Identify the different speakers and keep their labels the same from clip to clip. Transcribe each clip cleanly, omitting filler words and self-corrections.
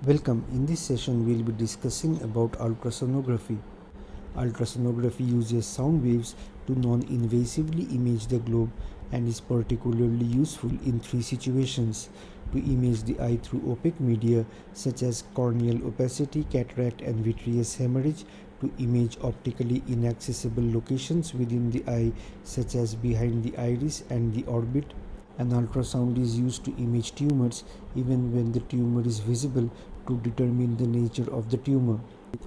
Speaker 1: Welcome. In this session we'll be discussing about ultrasonography. Ultrasonography uses sound waves to non-invasively image the globe and is particularly useful in three situations: to image the eye through opaque media such as corneal opacity, cataract and vitreous hemorrhage, to image optically inaccessible locations within the eye such as behind the iris and the orbit. An ultrasound is used to image tumors even when the tumor is visible to determine the nature of the tumor.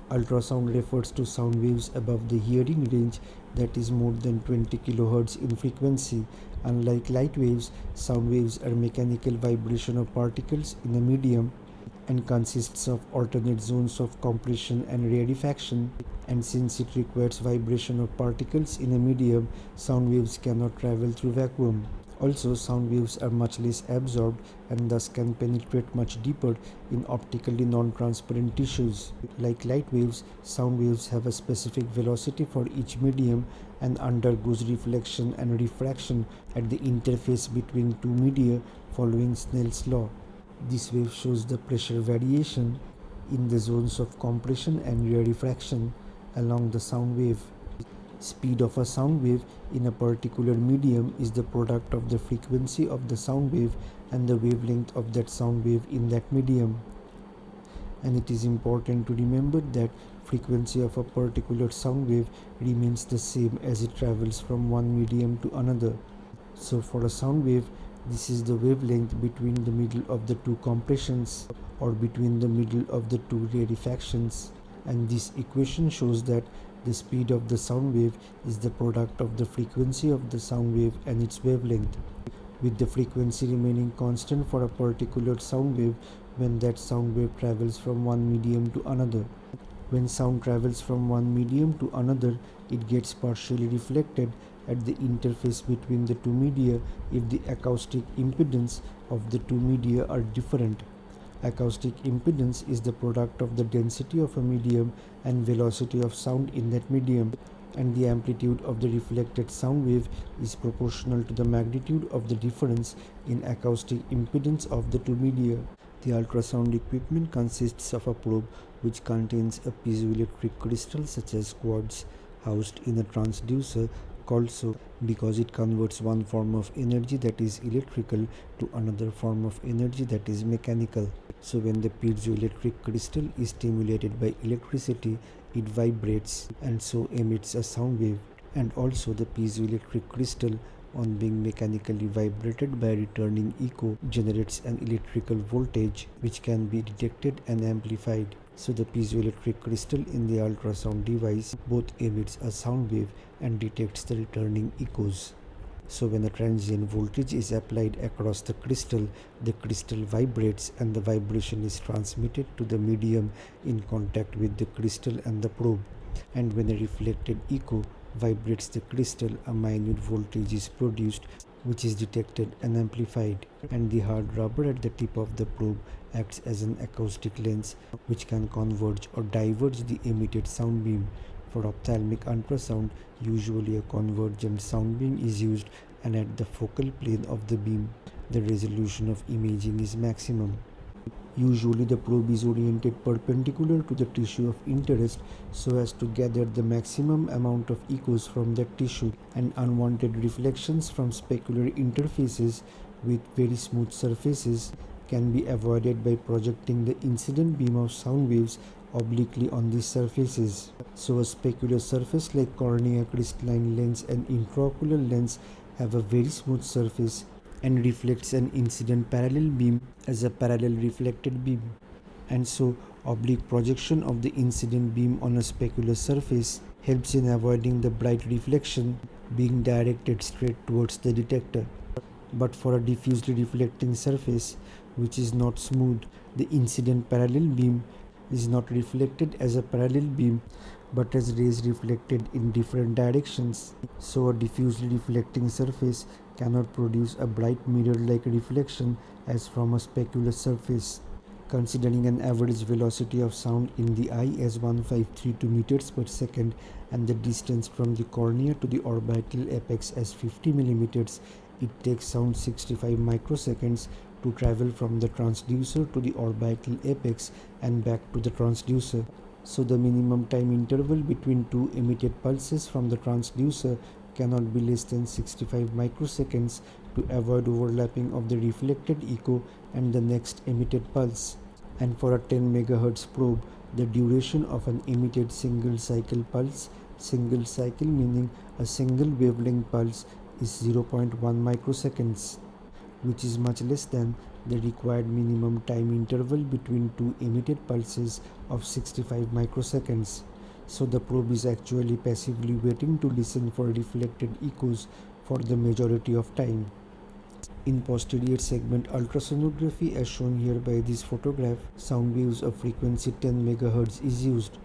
Speaker 1: Ultrasound refers to sound waves above the hearing range that is more than 20 kHz in frequency. Unlike light waves, sound waves are mechanical vibration of particles in a medium and consists of alternate zones of compression and rarefaction. And since it requires vibration of particles in a medium, sound waves cannot travel through vacuum. Also, sound waves are much less absorbed and thus can penetrate much deeper in optically non-transparent tissues. Like light waves, sound waves have a specific velocity for each medium and undergoes reflection and refraction at the interface between two media following Snell's law. This wave shows the pressure variation in the zones of compression and rarefaction along the sound wave. Speed of a sound wave in a particular medium is the product of the frequency of the sound wave and the wavelength of that sound wave in that medium. And it is important to remember that frequency of a particular sound wave remains the same as it travels from one medium to another. So for a sound wave, this is the wavelength between the middle of the two compressions or between the middle of the two rarefactions. And this equation shows that the speed of the sound wave is the product of the frequency of the sound wave and its wavelength, with the frequency remaining constant for a particular sound wave when that sound wave travels from one medium to another. When sound travels from one medium to another, it gets partially reflected at the interface between the two media if the acoustic impedance of the two media are different. Acoustic impedance is the product of the density of a medium and velocity of sound in that medium, and the amplitude of the reflected sound wave is proportional to the magnitude of the difference in acoustic impedance of the two media. The ultrasound equipment consists of a probe which contains a piezoelectric crystal such as quartz housed in a transducer called so because it converts one form of energy that is electrical to another form of energy that is mechanical. So when the piezoelectric crystal is stimulated by electricity, it vibrates and so emits a sound wave. And also the piezoelectric crystal, on being mechanically vibrated by returning echo, generates an electrical voltage which can be detected and amplified. So the piezoelectric crystal in the ultrasound device both emits a sound wave and detects the returning echoes. So when a transient voltage is applied across the crystal vibrates and the vibration is transmitted to the medium in contact with the crystal and the probe. And when a reflected echo vibrates the crystal, a minute voltage is produced which is detected and amplified. And the hard rubber at the tip of the probe acts as an acoustic lens which can converge or diverge the emitted sound beam. For ophthalmic ultrasound, usually a convergent sound beam is used, and at the focal plane of the beam, the resolution of imaging is maximum. Usually the probe is oriented perpendicular to the tissue of interest so as to gather the maximum amount of echoes from that tissue, and unwanted reflections from specular interfaces with very smooth surfaces can be avoided by projecting the incident beam of sound waves obliquely on these surfaces. So a specular surface like cornea, crystalline lens and intraocular lens have a very smooth surface and reflects an incident parallel beam as a parallel reflected beam. And so oblique projection of the incident beam on a specular surface helps in avoiding the bright reflection being directed straight towards the detector. But for a diffusely reflecting surface which is not smooth, the incident parallel beam is not reflected as a parallel beam but as rays reflected in different directions. So a diffusely reflecting surface cannot produce a bright mirror-like reflection as from a specular surface. Considering an average velocity of sound in the eye as 1532 meters per second and the distance from the cornea to the orbital apex as 50 millimeters, it takes sound 65 microseconds to travel from the transducer to the orbital apex and back to the transducer. So the minimum time interval between two emitted pulses from the transducer cannot be less than 65 microseconds to avoid overlapping of the reflected echo and the next emitted pulse. And for a 10 MHz probe, the duration of an emitted single cycle pulse, single cycle meaning a single wavelength pulse, is 0.1 microseconds, which is much less than the required minimum time interval between two emitted pulses of 65 microseconds. So the probe is actually passively waiting to listen for reflected echoes for the majority of time. In posterior segment ultrasonography, as shown here by this photograph, sound waves of frequency 10 MHz is used.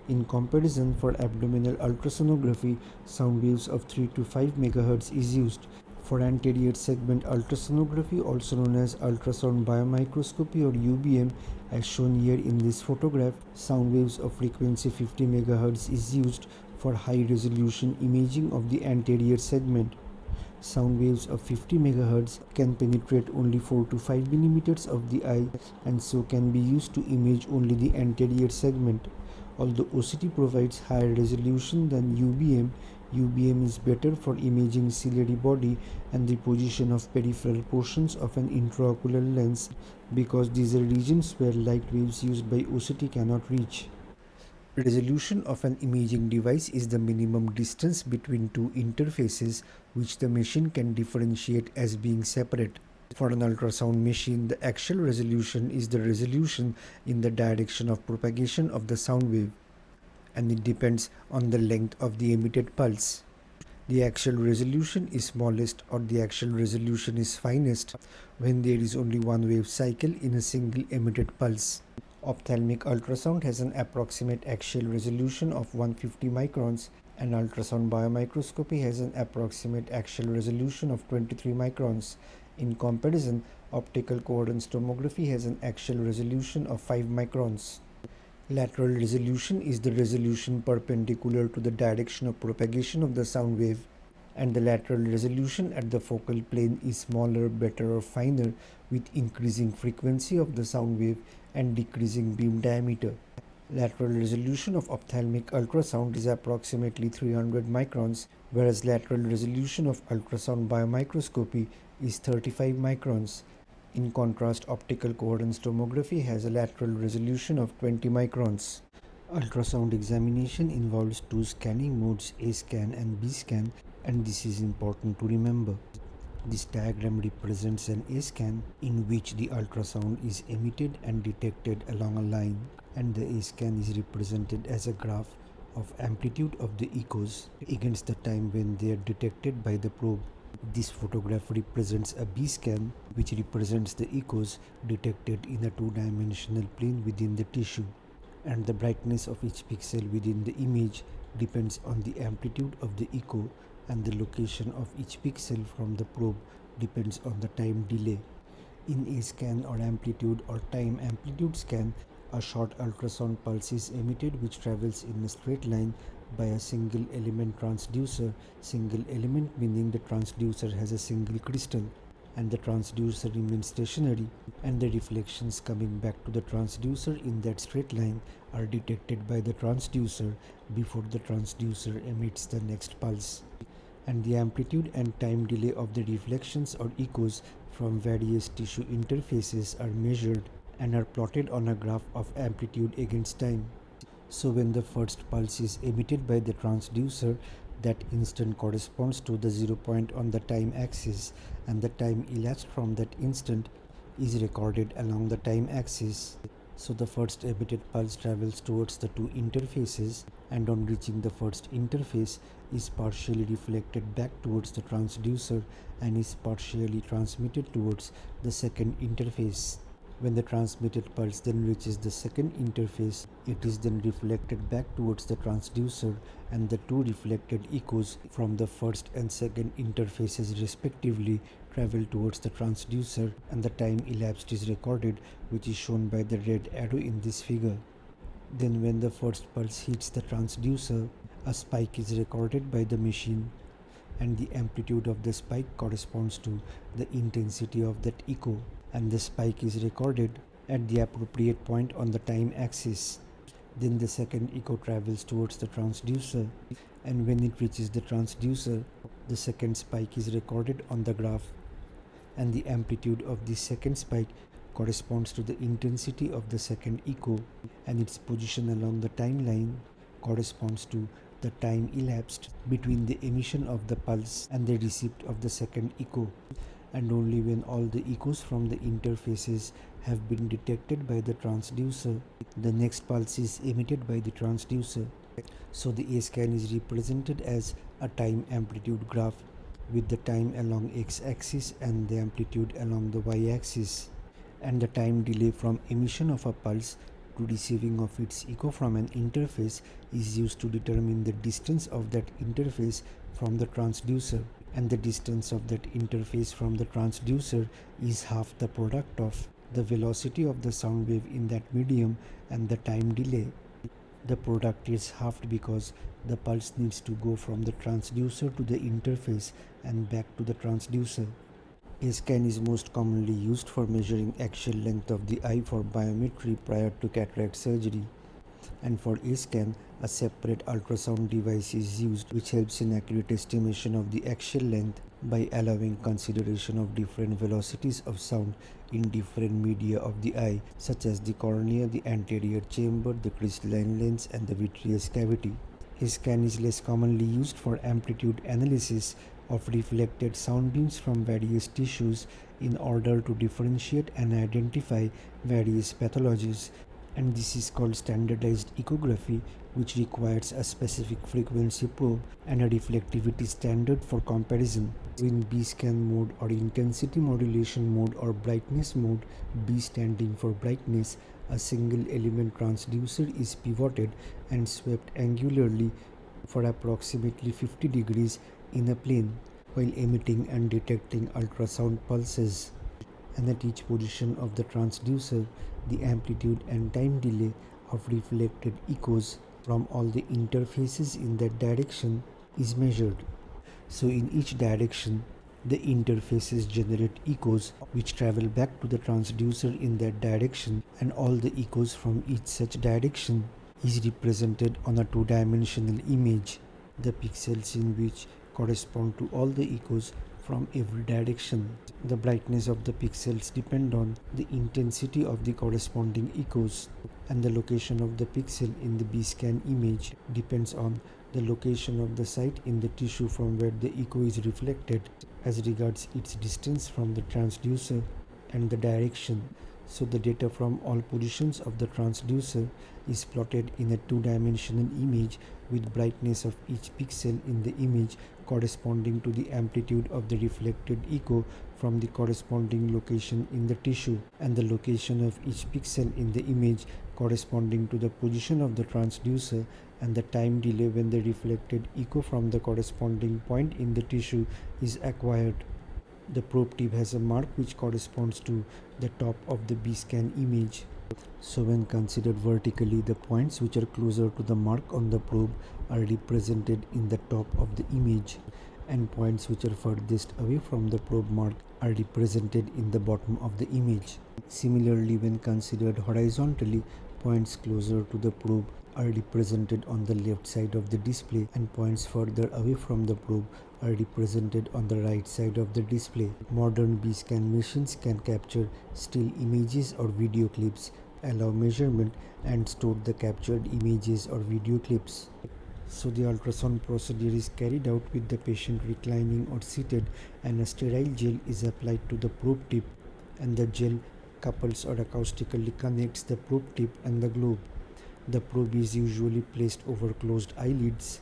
Speaker 1: In comparison, for abdominal ultrasonography, sound waves of 3 to 5 MHz is used. For anterior segment ultrasonography, also known as ultrasound biomicroscopy or UBM, as shown here in this photograph, sound waves of frequency 50 MHz is used for high resolution imaging of the anterior segment. Sound waves of 50 MHz can penetrate only 4 to 5 mm of the eye and so can be used to image only the anterior segment. Although OCT provides higher resolution than UBM, UBM is better for imaging ciliary body and the position of peripheral portions of an intraocular lens because these are regions where light waves used by OCT cannot reach. Resolution of an imaging device is the minimum distance between two interfaces which the machine can differentiate as being separate. For an ultrasound machine, the actual resolution is the resolution in the direction of propagation of the sound wave, and it depends on the length of the emitted pulse. The actual resolution is smallest or the actual resolution is finest when there is only one wave cycle in a single emitted pulse. Ophthalmic ultrasound has an approximate axial resolution of 150 microns and ultrasound biomicroscopy has an approximate axial resolution of 23 microns. In comparison, optical coherence tomography has an axial resolution of 5 microns. Lateral resolution is the resolution perpendicular to the direction of propagation of the sound wave, and the lateral resolution at the focal plane is smaller, better or finer with increasing frequency of the sound wave and decreasing beam diameter. Lateral resolution of ophthalmic ultrasound is approximately 300 microns, whereas lateral resolution of ultrasound biomicroscopy is 35 microns. In contrast, optical coherence tomography has a lateral resolution of 20 microns. Ultrasound examination involves two scanning modes, A scan and B scan, and this is important to remember. This diagram represents an A scan in which the ultrasound is emitted and detected along a line, and the A scan is represented as a graph of amplitude of the echoes against the time when they are detected by the probe. This photograph represents a B scan which represents the echoes detected in a two-dimensional plane within the tissue, and the brightness of each pixel within the image depends on the amplitude of the echo, and the location of each pixel from the probe depends on the time delay. In A scan or amplitude or time amplitude scan, a short ultrasound pulse is emitted which travels in a straight line by a single element transducer, single element meaning the transducer has a single crystal, and the transducer remains stationary, and the reflections coming back to the transducer in that straight line are detected by the transducer before the transducer emits the next pulse. And the amplitude and time delay of the reflections or echoes from various tissue interfaces are measured and are plotted on a graph of amplitude against time. So when the first pulse is emitted by the transducer, that instant corresponds to the 0 point on the time axis, and the time elapsed from that instant is recorded along the time axis. So the first emitted pulse travels towards the two interfaces, and on reaching the first interface is partially reflected back towards the transducer and is partially transmitted towards the second interface. When the transmitted pulse then reaches the second interface, it is then reflected back towards the transducer, and the two reflected echoes from the first and second interfaces respectively travel towards the transducer, and the time elapsed is recorded, which is shown by the red arrow in this figure. Then when the first pulse hits the transducer, a spike is recorded by the machine, and the amplitude of the spike corresponds to the intensity of that echo. and the spike is recorded at the appropriate point on the time axis. Then the second echo travels towards the transducer, and when it reaches the transducer, the second spike is recorded on the graph, and the amplitude of the second spike corresponds to the intensity of the second echo, and its position along the timeline corresponds to the time elapsed between the emission of the pulse and the receipt of the second echo. And only when all the echoes from the interfaces have been detected by the transducer, the next pulse is emitted by the transducer. So the A-scan is represented as a time amplitude graph with the time along x-axis and the amplitude along the y-axis, and the time delay from emission of a pulse to receiving of its echo from an interface is used to determine the distance of that interface from the transducer, and the distance of that interface from the transducer is half the product of the velocity of the sound wave in that medium and the time delay. The product is halved because the pulse needs to go from the transducer to the interface and back to the transducer. A-scan is most commonly used for measuring axial length of the eye for biometry prior to cataract surgery. And for A-scan, a separate ultrasound device is used which helps in accurate estimation of the axial length by allowing consideration of different velocities of sound in different media of the eye, such as the cornea, the anterior chamber, the crystalline lens, and the vitreous cavity. A-scan is less commonly used for amplitude analysis of reflected sound beams from various tissues in order to differentiate and identify various pathologies, and this is called standardized echography, which requires a specific frequency probe and a reflectivity standard for comparison. In B-scan mode or intensity modulation mode or brightness mode, B standing for brightness, a single element transducer is pivoted and swept angularly for approximately 50 degrees in a plane while emitting and detecting ultrasound pulses, and at each position of the transducer, the amplitude and time delay of reflected echoes from all the interfaces in that direction is measured. So in each direction, the interfaces generate echoes which travel back to the transducer in that direction, and all the echoes from each such direction is represented on a two-dimensional image, the pixels in which correspond to all the echoes from every direction. The brightness of the pixels depend on the intensity of the corresponding echoes, and the location of the pixel in the B-scan image depends on the location of the site in the tissue from where the echo is reflected as regards its distance from the transducer and the direction. So the data from all positions of the transducer is plotted in a two-dimensional image with brightness of each pixel in the image corresponding to the amplitude of the reflected echo from the corresponding location in the tissue, and the location of each pixel in the image corresponding to the position of the transducer, and the time delay when the reflected echo from the corresponding point in the tissue is acquired. The probe tip has a mark which corresponds to the top of the B-scan image. So when considered vertically, the points which are closer to the mark on the probe are represented in the top of the image, and points which are furthest away from the probe mark are represented in the bottom of the image. Similarly, when considered horizontally, points closer to the probe are represented on the left side of the display, and points further away from the probe are represented on the right side of the display. Modern B-scan machines can capture still images or video clips, allow measurement, and store the captured images or video clips. So the ultrasound procedure is carried out with the patient reclining or seated, and a sterile gel is applied to the probe tip, and the gel couples or acoustically connects the probe tip and the globe. The probe is usually placed over closed eyelids,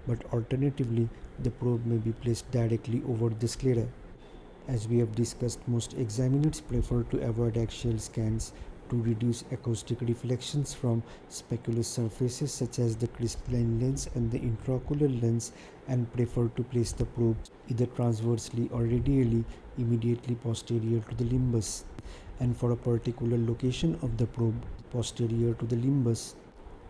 Speaker 1: but alternatively, the probe may be placed directly over the sclera. As we have discussed, most examiners prefer to avoid axial scans to reduce acoustic reflections from speculous surfaces such as the crystalline lens and the intraocular lens, and prefer to place the probe either transversely or radially immediately posterior to the limbus. And for a particular location of the probe posterior to the limbus,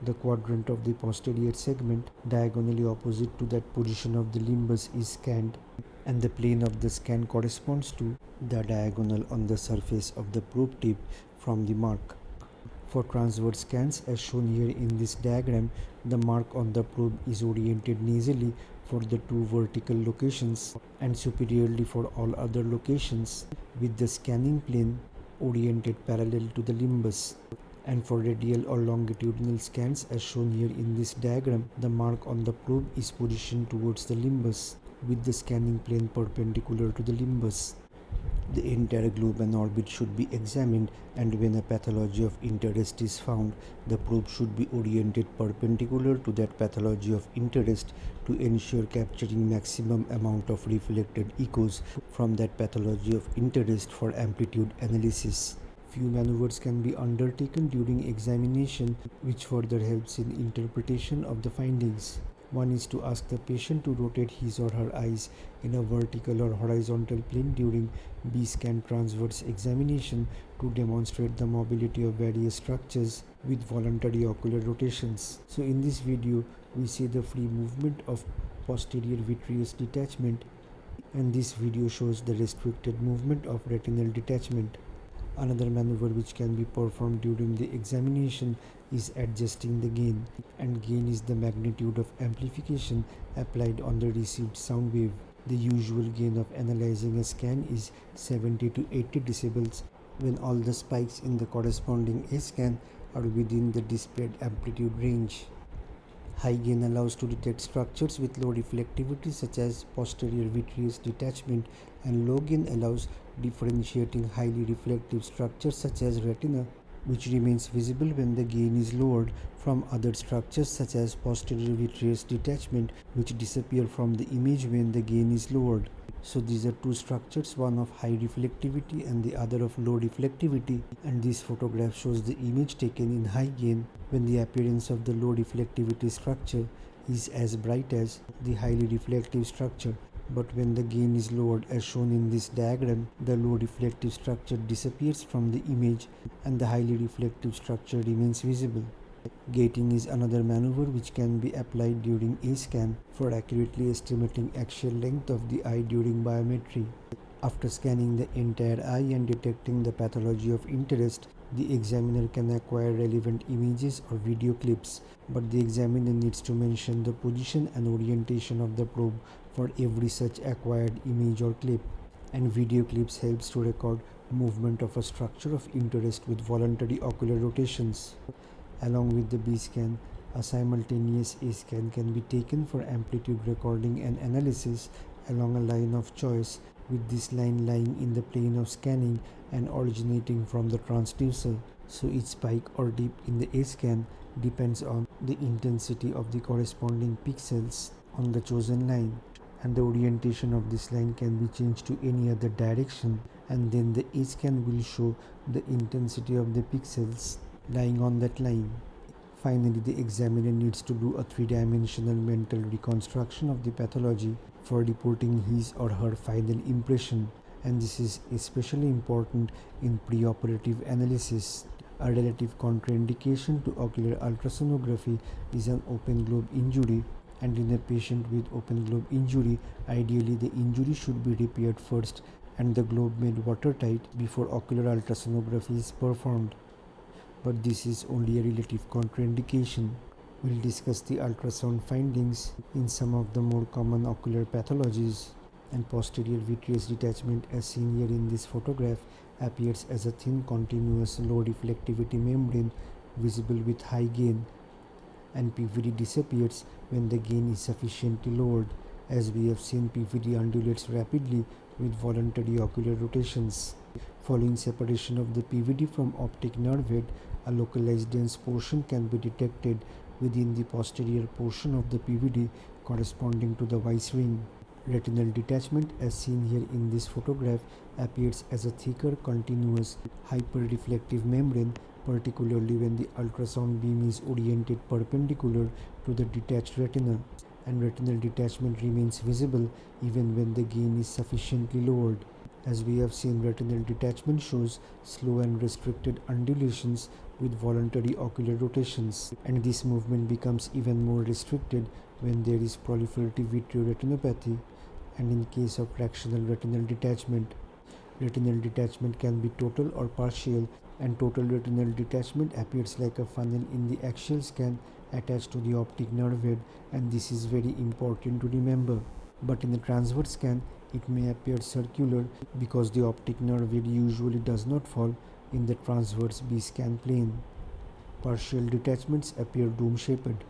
Speaker 1: The quadrant of the posterior segment diagonally opposite to that position of the limbus is scanned, and the plane of the scan corresponds to the diagonal on the surface of the probe tip from the mark. For transverse scans, as shown here in this diagram, the mark on the probe is oriented nasally for the two vertical locations and superiorly for all other locations, with the scanning plane oriented parallel to the limbus. And for radial or longitudinal scans, as shown here in this diagram, the mark on the probe is positioned towards the limbus, with the scanning plane perpendicular to the limbus. The entire globe and orbit should be examined, and when a pathology of interest is found, the probe should be oriented perpendicular to that pathology of interest to ensure capturing maximum amount of reflected echoes from that pathology of interest for amplitude analysis. Few maneuvers can be undertaken during examination, which further helps in interpretation of the findings. One is to ask the patient to rotate his or her eyes in a vertical or horizontal plane during B-scan transverse examination to demonstrate the mobility of various structures with voluntary ocular rotations. So in this video, we see the free movement of posterior vitreous detachment, and this video shows the restricted movement of retinal detachment. Another maneuver which can be performed during the examination is adjusting the gain, and gain is the magnitude of amplification applied on the received sound wave. The usual gain of analyzing a scan is 70 to 80 decibels when all the spikes in the corresponding A scan are within the displayed amplitude range. High gain allows to detect structures with low reflectivity such as posterior vitreous detachment, and low gain allows differentiating highly reflective structures such as retina, which remains visible when the gain is lowered, from other structures such as posterior vitreous detachment, which disappear from the image when the gain is lowered. So these are two structures, one of high reflectivity and the other of low reflectivity, and this photograph shows the image taken in high gain when the appearance of the low reflectivity structure is as bright as the highly reflective structure. But when the gain is lowered, as shown in this diagram, the low reflective structure disappears from the image and the highly reflective structure remains visible. Gating is another maneuver which can be applied during a scan for accurately estimating axial length of the eye during biometry. After scanning the entire eye and detecting the pathology of interest, the examiner can acquire relevant images or video clips, but the examiner needs to mention the position and orientation of the probe for every such acquired image or clip. And video clips helps to record movement of a structure of interest with voluntary ocular rotations. Along with the B scan, a simultaneous A scan can be taken for amplitude recording and analysis along a line of choice, with this line lying in the plane of scanning and originating from the transducer. So each spike or dip in the A scan depends on the intensity of the corresponding pixels on the chosen line, and the orientation of this line can be changed to any other direction, and then the A scan will show the intensity of the pixels lying on that line. Finally, the examiner needs to do a three-dimensional mental reconstruction of the pathology for reporting his or her final impression, and this is especially important in preoperative analysis. A relative contraindication to ocular ultrasonography is an open globe injury, and in a patient with open globe injury, ideally the injury should be repaired first and the globe made watertight before ocular ultrasonography is performed. But this is only a relative contraindication. We'll discuss the ultrasound findings in some of the more common ocular pathologies. And posterior vitreous detachment, as seen here in this photograph, appears as a thin continuous low reflectivity membrane visible with high gain, and PVD disappears when the gain is sufficiently lowered. As we have seen, PVD undulates rapidly with voluntary ocular rotations. Following separation of the PVD from optic nerve head, a localized dense portion can be detected within the posterior portion of the PVD corresponding to the Weiss ring. Retinal detachment, as seen here in this photograph, appears as a thicker, continuous, hyper-reflective membrane, particularly when the ultrasound beam is oriented perpendicular to the detached retina, and retinal detachment remains visible even when the gain is sufficiently lowered. As we have seen, retinal detachment shows slow and restricted undulations with voluntary ocular rotations, and this movement becomes even more restricted when there is proliferative vitreoretinopathy. And in case of fractional retinal detachment can be total or partial, and total retinal detachment appears like a funnel in the axial scan attached to the optic nerve head, and this is very important to remember. But in a transverse scan, it may appear circular because the optic nerve head usually does not fall in the transverse B scan plane. Partial detachments appear dome-shaped.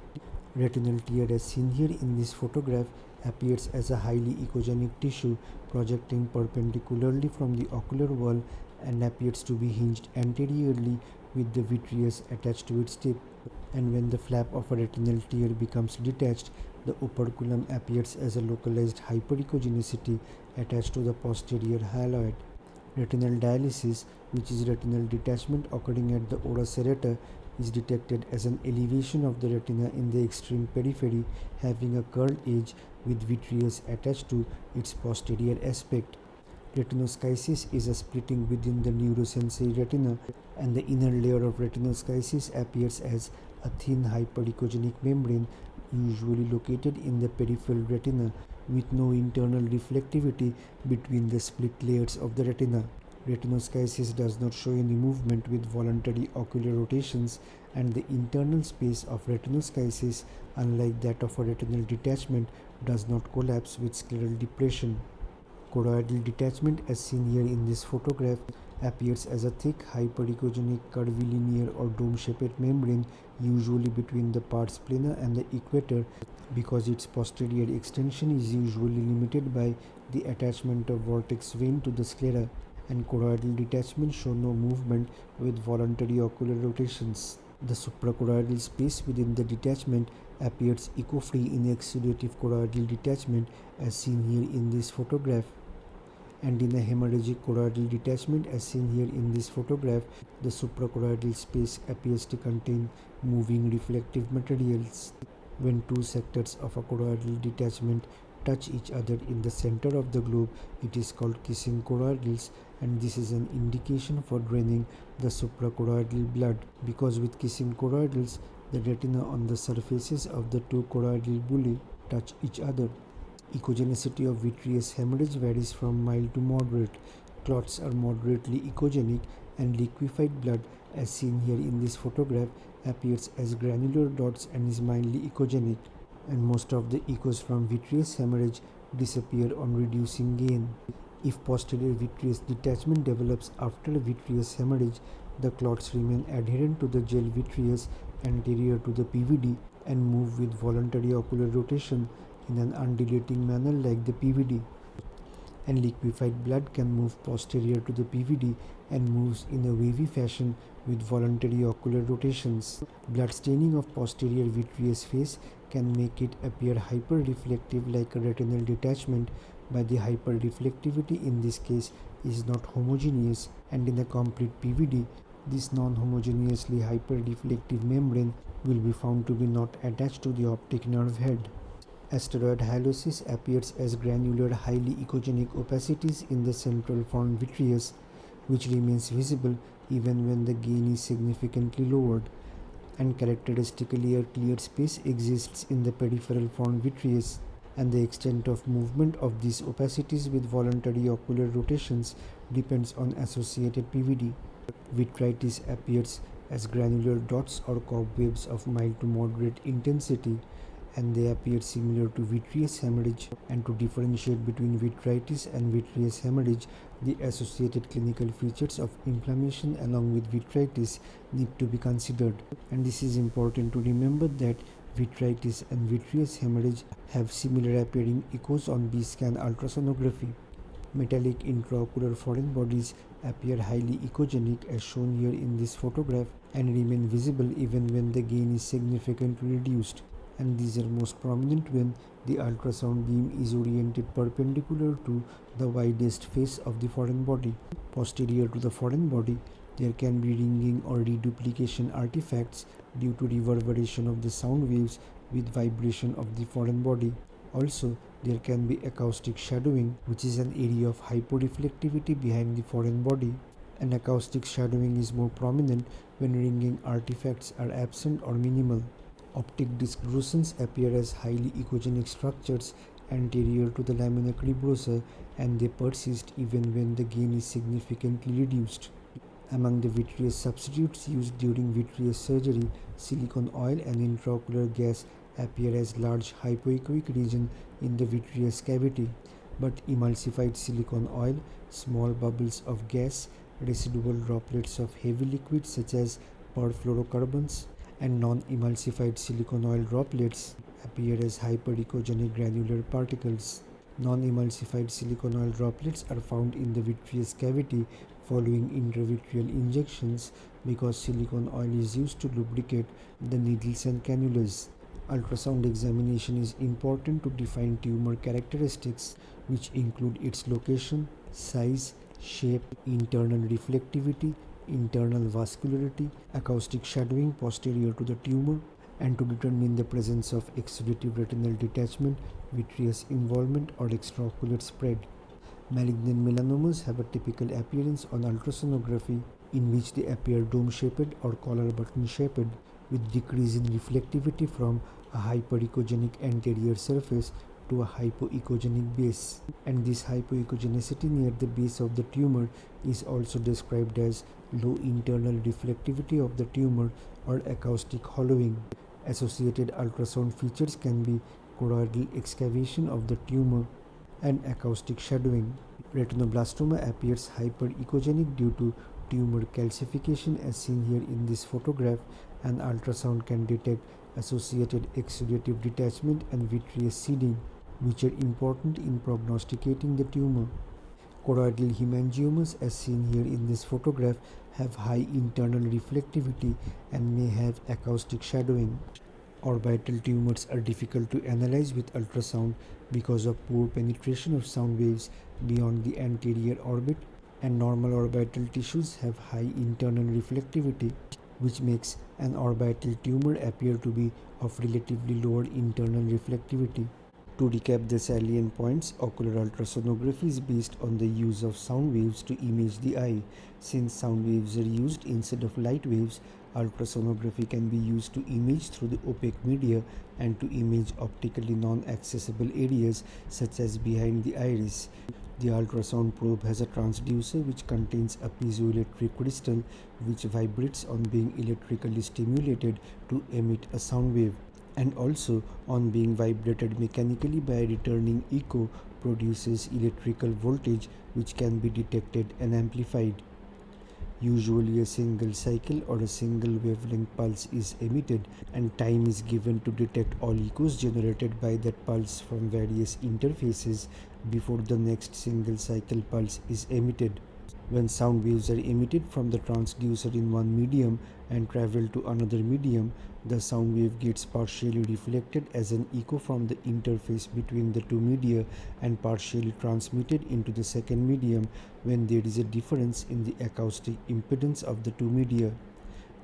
Speaker 1: Retinal tear, as seen here in this photograph, appears as a highly echogenic tissue projecting perpendicularly from the ocular wall and appears to be hinged anteriorly with the vitreous attached to its tip. And when the flap of a retinal tear becomes detached, the operculum appears as a localized hyperechogenicity attached to the posterior hyaloid. Retinal dialysis, which is retinal detachment occurring at the ora serrata, is detected as an elevation of the retina in the extreme periphery having a curled edge with vitreous attached to its posterior aspect. Retinoschisis is a splitting within the neurosensory retina, and the inner layer of retinoschisis appears as a thin hyperechogenic membrane usually located in the peripheral retina with no internal reflectivity between the split layers of the retina. Retinoschisis does not show any movement with voluntary ocular rotations, and the internal space of retinoschisis, unlike that of a retinal detachment, does not collapse with scleral depression. Choroidal detachment, as seen here in this photograph, appears as a thick hyperechogenic curvilinear or dome-shaped membrane usually between the pars plana and the equator because its posterior extension is usually limited by the attachment of vortex vein to the sclera, and choroidal detachment show no movement with voluntary ocular rotations. The suprachoroidal space within the detachment appears echo-free in exudative choroidal detachment as seen here in this photograph. And in a hemorrhagic choroidal detachment as seen here in this photograph, the suprachoroidal space appears to contain moving reflective materials. When two sectors of a choroidal detachment touch each other in the center of the globe, it is called kissing choroidals, and this is an indication for draining the suprachoroidal blood, because with kissing choroidals, the retina on the surfaces of the two choroidal bullae touch each other. Echogenicity of vitreous hemorrhage varies from mild to moderate. Clots are moderately echogenic, and liquefied blood, as seen here in this photograph, appears as granular dots and is mildly echogenic. And most of the echoes from vitreous hemorrhage disappear on reducing gain. If posterior vitreous detachment develops after a vitreous hemorrhage, the clots remain adherent to the gel vitreous anterior to the PVD and move with voluntary ocular rotation in an undulating manner like the PVD. And liquefied blood can move posterior to the PVD and moves in a wavy fashion with voluntary ocular rotations. Blood staining of posterior vitreous face can make it appear hyper-reflective like a retinal detachment, but the hyper-reflectivity in this case is not homogeneous, and in a complete PVD, this non-homogeneously hyper-reflective membrane will be found to be not attached to the optic nerve head. Asteroid hyalosis appears as granular, highly echogenic opacities in the central front vitreous, which remains visible even when the gain is significantly lowered, and characteristically a clear space exists in the peripheral front vitreous, and the extent of movement of these opacities with voluntary ocular rotations depends on associated PVD. Vitritis appears as granular dots or cobwebs of mild to moderate intensity, and they appear similar to vitreous hemorrhage, and to differentiate between vitritis and vitreous hemorrhage, the associated clinical features of inflammation along with vitritis need to be considered. And this is important to remember that vitritis and vitreous hemorrhage have similar appearing echoes on B-scan ultrasonography. Metallic intraocular foreign bodies appear highly echogenic as shown here in this photograph and remain visible even when the gain is significantly reduced, and these are most prominent when the ultrasound beam is oriented perpendicular to the widest face of the foreign body. Posterior to the foreign body, there can be ringing or reduplication artifacts due to reverberation of the sound waves with vibration of the foreign body. Also, there can be acoustic shadowing, which is an area of hyporeflectivity behind the foreign body. And acoustic shadowing is more prominent when ringing artifacts are absent or minimal. Optic disc drusens appear as highly echogenic structures anterior to the lamina cribrosa, and they persist even when the gain is significantly reduced. Among the vitreous substitutes used during vitreous surgery, silicone oil and intraocular gas appear as large hypoechoic region in the vitreous cavity, but emulsified silicone oil, small bubbles of gas, residual droplets of heavy liquids such as perfluorocarbons, and non-emulsified silicone oil droplets appear as hyperechogenic granular particles. Non-emulsified silicone oil droplets are found in the vitreous cavity following intravitreal injections because silicone oil is used to lubricate the needles and cannulas. Ultrasound examination is important to define tumor characteristics, which include its location, size, shape, internal reflectivity, internal vascularity, acoustic shadowing posterior to the tumor, and to determine the presence of exudative retinal detachment, vitreous involvement, or extraocular spread. Malignant melanomas have a typical appearance on ultrasonography in which they appear dome-shaped or collar button-shaped with decrease in reflectivity from a hyperechogenic anterior surface to a hypoechogenic base. And this hypoechogenicity near the base of the tumor is also described as low internal reflectivity of the tumor or acoustic hollowing. Associated ultrasound features can be choroidal excavation of the tumor and acoustic shadowing. Retinoblastoma appears hyperechogenic due to tumor calcification as seen here in this photograph, and ultrasound can detect associated exudative detachment and vitreous seeding, which are important in prognosticating the tumor. Choroidal hemangiomas as seen here in this photograph have high internal reflectivity and may have acoustic shadowing. Orbital tumors are difficult to analyze with ultrasound because of poor penetration of sound waves beyond the anterior orbit, and normal orbital tissues have high internal reflectivity, which makes an orbital tumor appear to be of relatively lower internal reflectivity. To recap the salient points, ocular ultrasonography is based on the use of sound waves to image the eye. Since sound waves are used instead of light waves, ultrasonography can be used to image through the opaque media and to image optically non-accessible areas such as behind the iris. The ultrasound probe has a transducer which contains a piezoelectric crystal which vibrates on being electrically stimulated to emit a sound wave, and also on being vibrated mechanically by a returning echo produces electrical voltage which can be detected and amplified. Usually a single cycle or a single wavelength pulse is emitted, and time is given to detect all echoes generated by that pulse from various interfaces before the next single cycle pulse is emitted. When sound waves are emitted from the transducer in one medium and travel to another medium, the sound wave gets partially reflected as an echo from the interface between the two media and partially transmitted into the second medium when there is a difference in the acoustic impedance of the two media.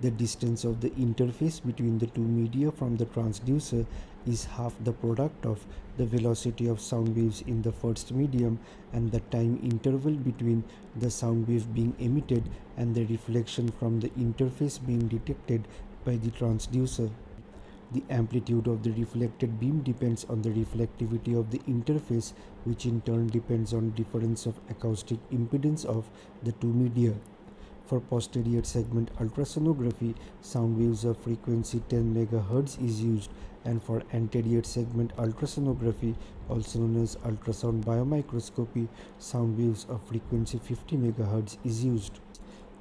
Speaker 1: The distance of the interface between the two media from the transducer is half the product of the velocity of sound waves in the first medium and the time interval between the sound wave being emitted and the reflection from the interface being detected by the transducer. The amplitude of the reflected beam depends on the reflectivity of the interface, which in turn depends on difference of acoustic impedance of the two media. For posterior segment ultrasonography, sound waves of frequency 10 MHz is used, and for anterior segment ultrasonography, also known as ultrasound biomicroscopy, sound waves of frequency 50 MHz is used.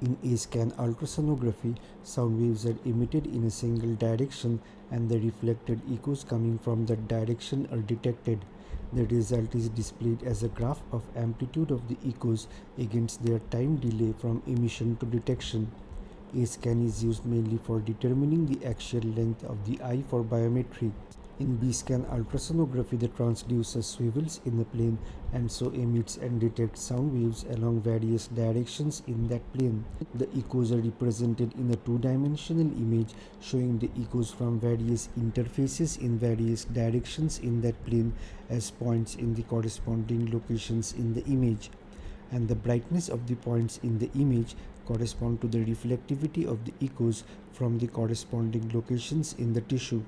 Speaker 1: In A-scan ultrasonography, sound waves are emitted in a single direction and the reflected echoes coming from that direction are detected. The result is displayed as a graph of amplitude of the echoes against their time delay from emission to detection. A-scan is used mainly for determining the axial length of the eye for biometry. In B-scan ultrasonography, the transducer swivels in a plane and so emits and detects sound waves along various directions in that plane. The echoes are represented in a two-dimensional image showing the echoes from various interfaces in various directions in that plane as points in the corresponding locations in the image. And the brightness of the points in the image correspond to the reflectivity of the echoes from the corresponding locations in the tissue.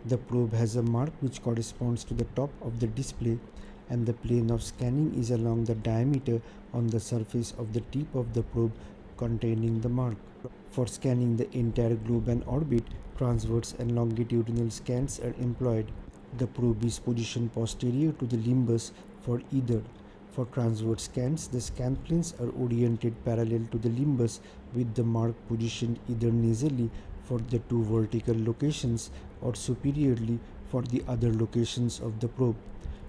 Speaker 1: The probe has a mark which corresponds to the top of the display, and the plane of scanning is along the diameter on the surface of the tip of the probe containing the mark. For scanning the entire globe and orbit, transverse and longitudinal scans are employed. The probe is positioned posterior to the limbus for either. For transverse scans, the scan planes are oriented parallel to the limbus with the mark positioned either nasally for the two vertical locations or superiorly for the other locations of the probe.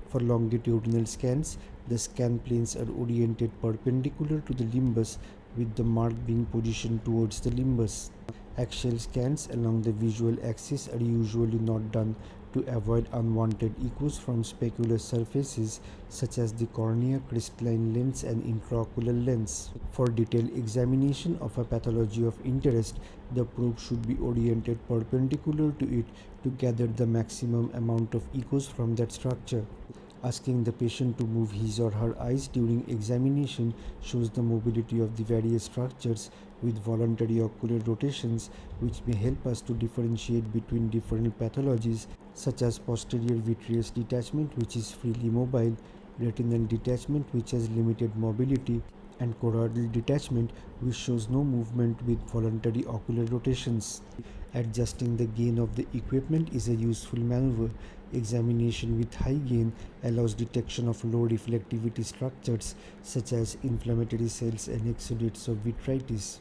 Speaker 1: For longitudinal scans, the scan planes are oriented perpendicular to the limbus with the mark being positioned towards the limbus. Axial scans along the visual axis are usually not done to avoid unwanted echoes from specular surfaces such as the cornea, crystalline lens and intraocular lens. For detailed examination of a pathology of interest, the probe should be oriented perpendicular to it to gather the maximum amount of echoes from that structure. Asking the patient to move his or her eyes during examination shows the mobility of the various structures with voluntary ocular rotations, which may help us to differentiate between different pathologies such as posterior vitreous detachment, which is freely mobile, retinal detachment, which has limited mobility, and choroidal detachment, which shows no movement with voluntary ocular rotations. Adjusting the gain of the equipment is a useful maneuver. Examination with high gain allows detection of low reflectivity structures such as inflammatory cells and exudates of vitritis.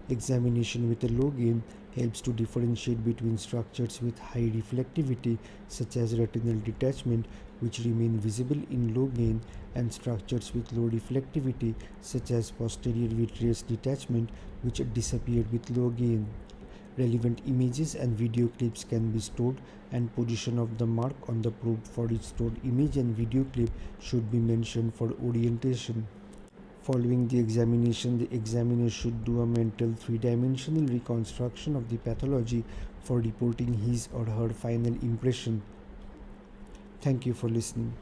Speaker 1: Examination with a low gain helps to differentiate between structures with high reflectivity such as retinal detachment, which remain visible in low gain, and structures with low reflectivity such as posterior vitreous detachment, which disappear with low gain. Relevant images and video clips can be stored, and position of the mark on the probe for each stored image and video clip should be mentioned for orientation. Following the examination, the examiner should do a mental three-dimensional reconstruction of the pathology for reporting his or her final impression. Thank you for listening.